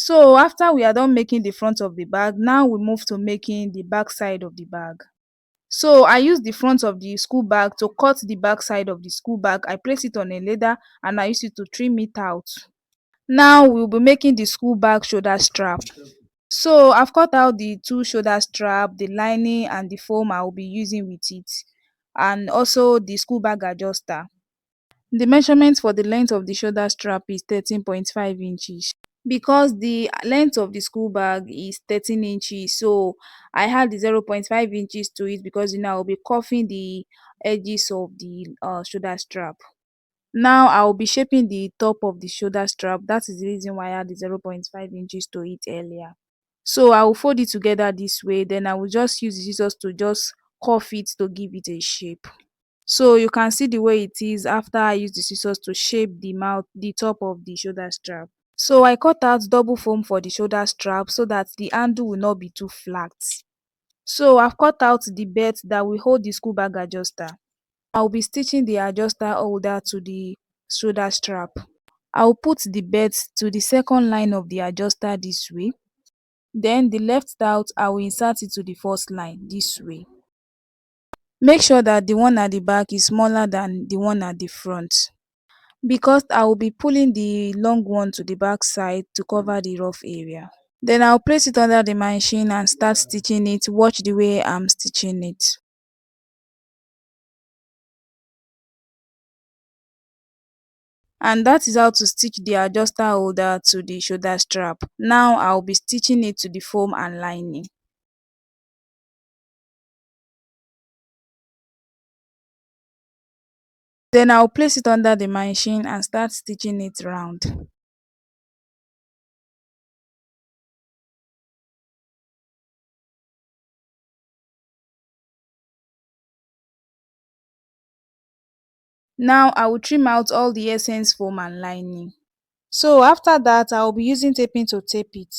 So after we are done making the front of the bag, now we move to making the back side of the bag. So I use the front of the school bag to cut the back side of the school bag. I place it on a leather and I use it to trim it out. Now we'll be making the school bag shoulder strap. So I've cut out the two shoulder strap, the lining and the foam I will be using with it, and also the school bag adjuster. The measurement for the length of the shoulder strap is 13.5 inches. Because the length of the school bag is 13 inches, so I add the 0.5 inches to it because I'll be cuffing the edges of the shoulder strap. Now I will be shaping the top of the shoulder strap. That is the reason why I add the 0.5 inches to it earlier. So I will fold it together this way, then I will just use the scissors to just cuff it to give it a shape. So you can see the way it is after I use the scissors to shape the top of the shoulder strap. So I cut out double foam for the shoulder strap so that the handle will not be too flat. So I've cut out the belt that will hold the school bag adjuster. I'll be stitching the adjuster holder to the shoulder strap. I'll put the belt to the second line of the adjuster this way. Then the left out, I will insert it to the first line this way. Make sure that the one at the back is smaller than the one at the front, because I will be pulling the long one to the back side to cover the rough area. Then I'll place it under the machine and start stitching it. Watch the way I'm stitching it. And that is how to stitch the adjuster holder to the shoulder strap. Now I'll be stitching it to the foam and lining. Then I'll place it under the machine and start stitching it round. Now I will trim out all the excess foam and lining. So after that, I will be using taping to tape it.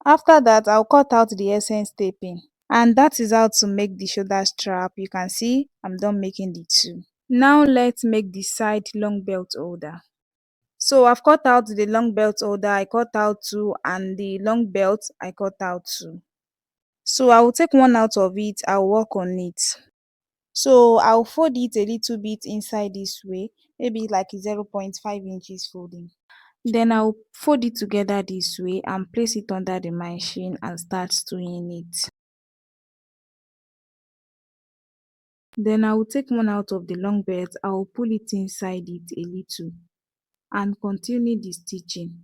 After that, I'll cut out the essence taping. And that is how to make the shoulder strap. You can see I'm done making the two. Now let's make the side long belt holder. So I've cut out the long belt holder, I cut out two, and the long belt I cut out two. So I will take one out of it, I'll work on it. So I'll fold it a little bit inside this way, maybe like 0.5 inches folding. Then I'll fold it together this way and place it under the machine and start sewing it. Then I will take one out of the long belt, I will pull it inside it a little and continue the stitching.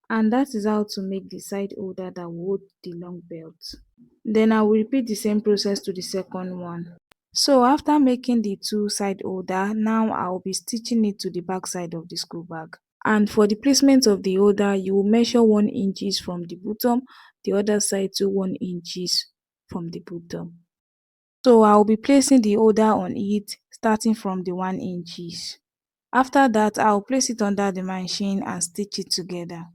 And that is how to make the side holder that will hold the long belt. Then I will repeat the same process to the second one. So after making the two side holder, now I will be stitching it to the back side of the school bag. And for the placement of the holder, you will measure 1 inches from the bottom, the other side to 1 inches from the bottom. So I will be placing the holder on it starting from the 1 inches. After that, I will place it under the machine and stitch it together.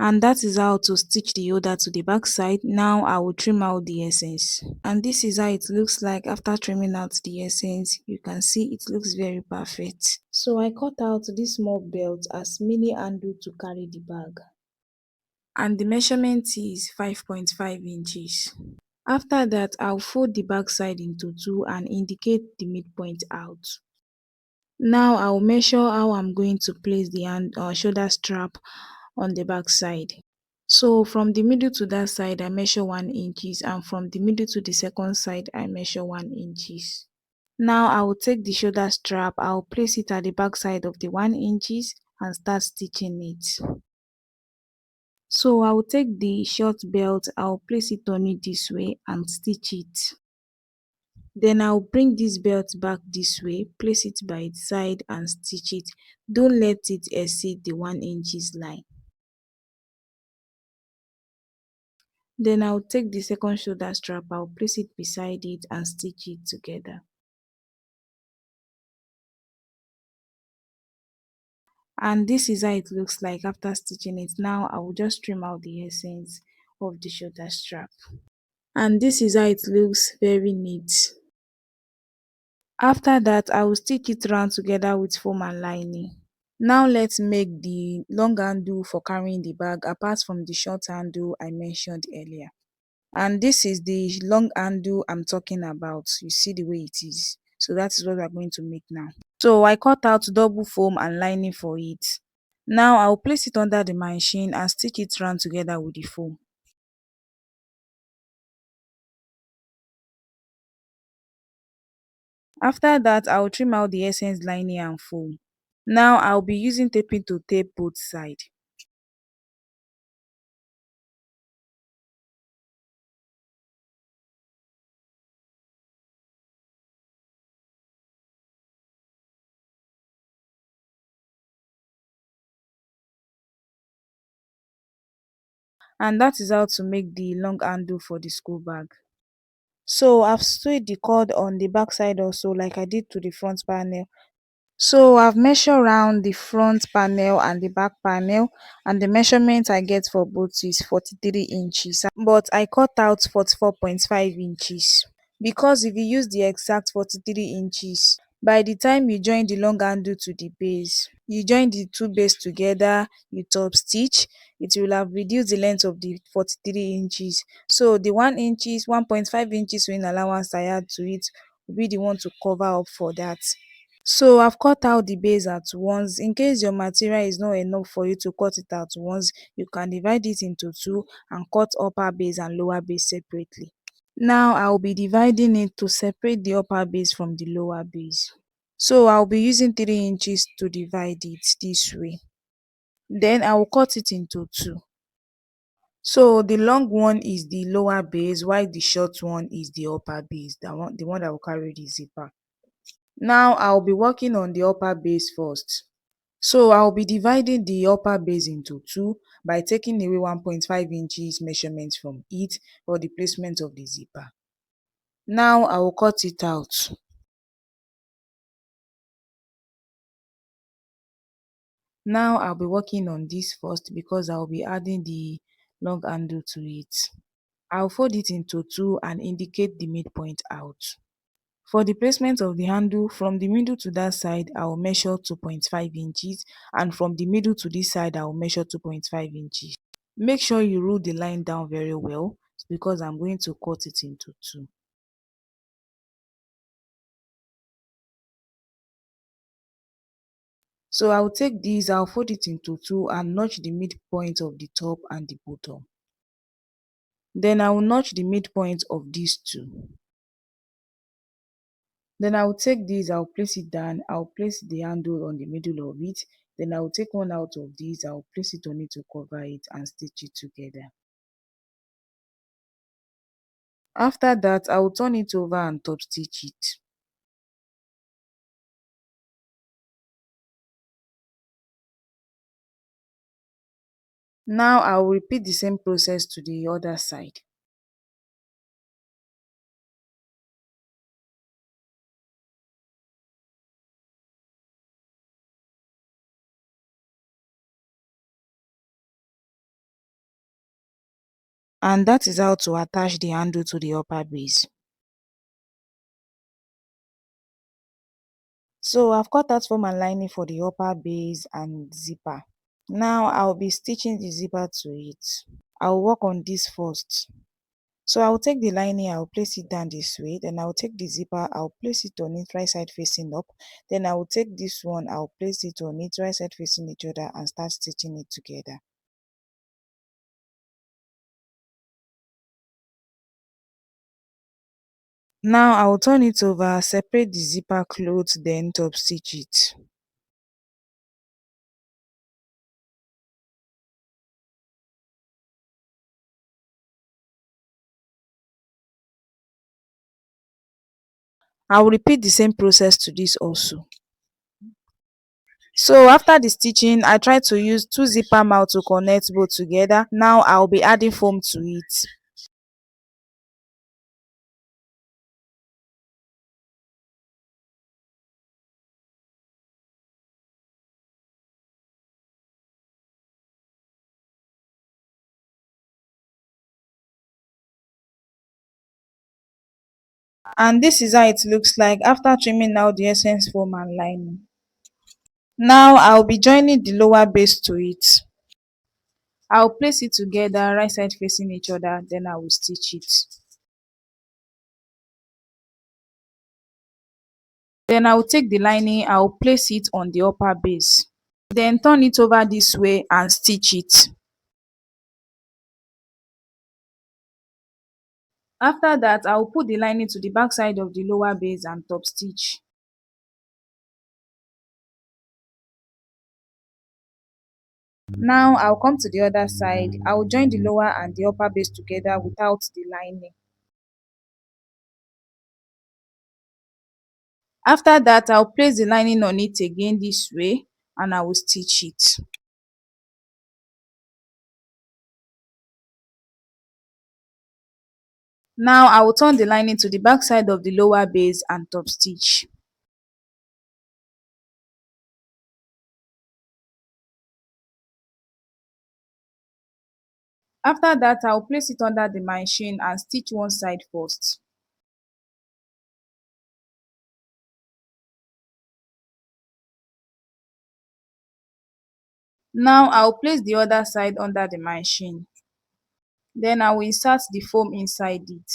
And that is how to stitch the holder to the back side. Now I will trim out the essence, and this is how it looks like after trimming out the essence. You can see it looks very perfect. So I cut out this small belt as mini handle to carry the bag, and the measurement is 5.5 inches. After that, I'll fold the back side into two and indicate the midpoint out. Now I'll measure how I'm going to place the shoulder strap on the back side. So from the middle to that side, I measure 1 inches, and from the middle to the second side, I measure 1 inches. Now I will take the shoulder strap, I will place it at the back side of the 1 inches and start stitching it. So I will take the short belt, I will place it on it this way and stitch it. Then I'll bring this belt back this way, place it by its side and stitch it. Don't let it exceed the 1 inches line. Then I'll take the second shoulder strap, I'll place it beside it and stitch it together. And this is how it looks like after stitching it. Now I will just trim out the essence of the shoulder strap. And this is how it looks, very neat. After that, I will stitch it round together with foam and lining. Now let's make the long handle for carrying the bag apart from the short handle I mentioned earlier. And this is the long handle I'm talking about. You see the way it is. So that is what we are going to make now. So I cut out double foam and lining for it. Now I'll place it under the machine and stitch it round together with the foam. After that, I'll trim out the essence lining and foam. Now I'll be using taping to tape both sides. And that is how to make the long handle for the school bag. So I've sewed the cord on the back side also like I did to the front panel. So I've measured round the front panel and the back panel, and the measurement I get for both is 43 inches, but I cut out 44.5 inches because if you use the exact 43 inches, by the time you join the long handle to the base, you join the two base together, you top stitch, it will have reduced the length of the 43 inches. So the 1.5 inches sewing allowance I add to it will be the one to cover up for that. So I've cut out the base at once. In case your material is not enough for you to cut it at once, you can divide it into two and cut upper base and lower base separately. Now I'll be dividing it to separate the upper base from the lower base. So I'll be using 3 inches to divide it this way. Then I will cut it into two. So the long one is the lower base while the short one is the upper base, the one that will carry the zipper. Now I'll be working on the upper base first. So I'll be dividing the upper base into two by taking away 1.5 inches measurement from it for the placement of the zipper. Now I will cut it out. Now I'll be working on this first because I'll be adding the long handle to it. I'll fold it into two and indicate the midpoint out. For the placement of the handle, from the middle to that side, I will measure 2.5 inches, and from the middle to this side, I will measure 2.5 inches. Make sure you rule the line down very well because I'm going to cut it into two. So I'll take this, I'll fold it into two and notch the midpoint of the top and the bottom. Then I will notch the midpoint of these two. Then I will take this, I'll place it down, I'll place the handle on the middle of it. Then I will take one out of this, I'll place it on it to cover it and stitch it together. After that, I will turn it over and top stitch it. Now I will repeat the same process to the other side. And that is how to attach the handle to the upper base. So I've cut out foam and lining for the upper base and zipper. Now I'll be stitching the zipper to it. I'll work on this first. So I'll take the lining, I'll place it down this way. Then I'll take the zipper, I'll place it on it right side facing up. Then I will take this one, I'll place it on it right side facing each other and start stitching it together. Now I will turn it over, separate the zipper cloth, then top stitch it. I will repeat the same process to this also. So after the stitching, I try to use two zipper mouth to connect both together. Now I'll be adding foam to it. And this is how it looks like after trimming out the essence foam and lining. Now I'll be joining the lower base to it. I'll place it together right side facing each other, then I will stitch it. Then I will take the lining, I will place it on the upper base. Then turn it over this way and stitch it. After that, I will put the lining to the back side of the lower base and top stitch. Now I'll come to the other side. I will join the lower and the upper base together without the lining. After that, I'll place the lining on it again this way and I will stitch it. Now I will turn the lining to the back side of the lower base and top stitch. After that, I will place it under the machine and stitch one side first. Now I will place the other side under the machine. Then I will insert the foam inside it.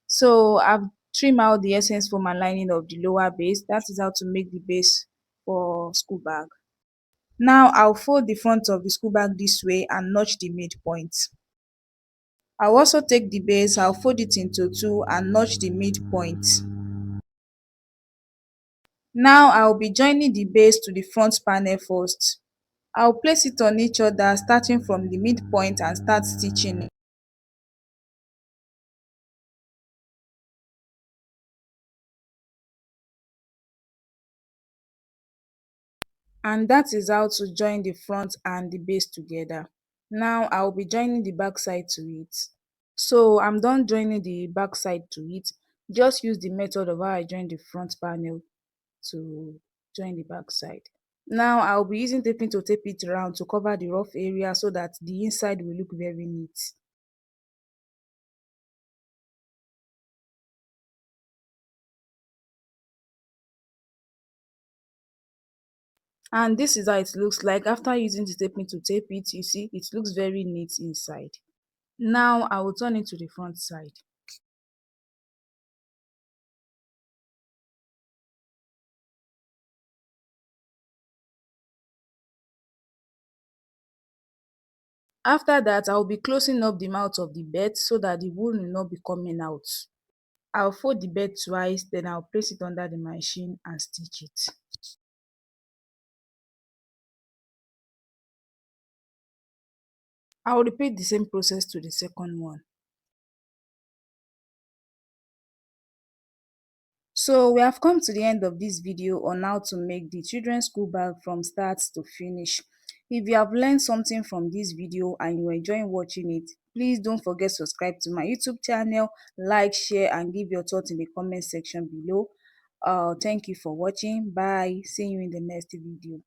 So I've trimmed out the essence foam and lining of the lower base. That is how to make the base for school bag. Now I'll fold the front of the school bag this way and notch the midpoint. I'll also take the base, I'll fold it into two and notch the midpoint. Now I'll be joining the base to the front panel first. I'll place it on each other starting from the midpoint and start stitching it. And that is how to join the front and the base together. Now I'll be joining the back side to it. So I'm done joining the back side to it. Just use the method of how I joined the front panel to join the back side. Now I'll be using taping to tape it around to cover the rough area so that the inside will look very neat. And this is how it looks like after using the taping to tape it. You see, it looks very neat inside. Now I will turn it to the front side. After that, I will be closing up the mouth of the bed so that the wool will not be coming out. I'll fold the bed twice, then I'll place it under the machine and stitch it. I'll repeat the same process to the second one. So we have come to the end of this video on how to make the children's school bag from start to finish. If you have learned something from this video and you are enjoying watching it, please don't forget to subscribe to my YouTube channel, like, share and give your thoughts in the comment section below. Thank you for watching. Bye. See you in the next video.